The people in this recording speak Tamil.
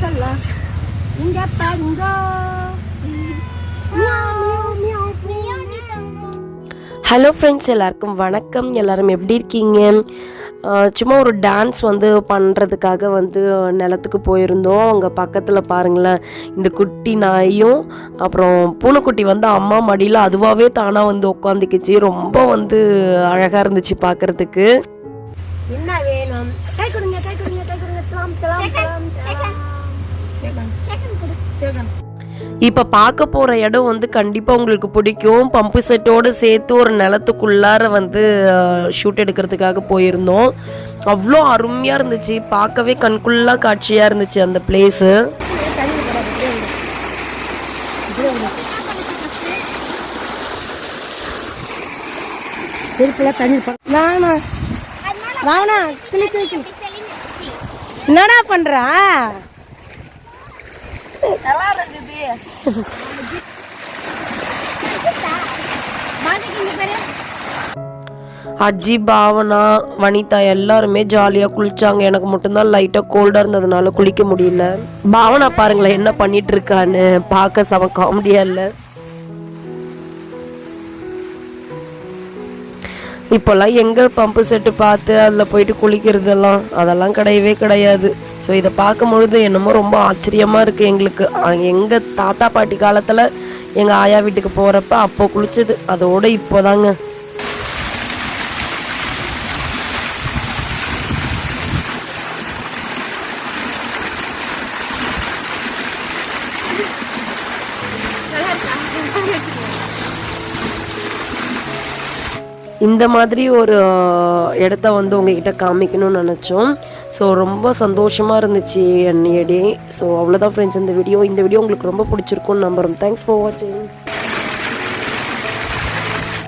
சொல்ல இங்க பாருங்க. ஹலோ ஃப்ரெண்ட்ஸ், எல்லாருக்கும் வணக்கம். எல்லோரும் எப்படி இருக்கீங்க? சும்மா ஒரு டான்ஸ் வந்து பண்ணுறதுக்காக வந்து நிலத்துக்கு போயிருந்தோம். அங்கே பக்கத்தில் பாருங்களேன், இந்த குட்டி நாயும் அப்புறம் பூனைக்குட்டி வந்து அம்மா மடியில் அதுவாகவே தானாக வந்து உட்காந்துக்கிச்சு. ரொம்ப வந்து அழகாக இருந்துச்சு பார்க்குறதுக்கு. என்ன வேணும்? கை கொடுங்க, கை கொடுங்க, கை கொடுங்க. இப்போ பார்க்க போகிற இடம் வந்து கண்டிப்பாக உங்களுக்கு பிடிக்கும். பம்பு செட்டோடு சேர்த்து ஒரு நிலத்துக்குள்ளார வந்து ஷூட் எடுக்கிறதுக்காக போயிருந்தோம். அவ்வளோ அருமையாக இருந்துச்சு, பார்க்கவே கண்குள்ளா காட்சியாக இருந்துச்சு அந்த பிளேஸு. என்னடா பண்ற? அஜி, பாவனா, வனிதா எல்லாருமே ஜாலியாக குளிச்சாங்க. எனக்கு மட்டும்தான் லைட்டாக கோல்டாக இருந்ததுனால குளிக்க முடியல. பாவனா பாருங்களேன் என்ன பண்ணிட்டு இருக்கான்னு, பார்க்க செம காமெடியா இல்லை? இப்போல்லாம் எங்கே பம்பு செட்டு பார்த்து அதில் போயிட்டு குளிக்கிறதெல்லாம் அதெல்லாம் கிடையவே கிடையாது. ஸோ இதை பார்க்கும்பொழுது என்னமோ ரொம்ப ஆச்சரியமாக இருக்குது எங்களுக்கு. எங்கள் தாத்தா பாட்டி காலத்தில் எங்கள் ஆயா வீட்டுக்கு போகிறப்ப அப்போ குளிச்சது, அதோடு இப்போதாங்க. இந்த மாதிரி ஒரு இடத்த வந்து உங்ககிட்ட காமிக்கணும்னு நினச்சோம். ஸோ ரொம்ப சந்தோஷமாக இருந்துச்சு என்னைய டே. ஸோ அவ்வளோதான் ஃப்ரெண்ட்ஸ் இந்த வீடியோ உங்களுக்கு ரொம்ப பிடிச்சிருக்கும்னு நம்புகிறோம். தேங்க்ஸ் ஃபார் வாட்சிங்.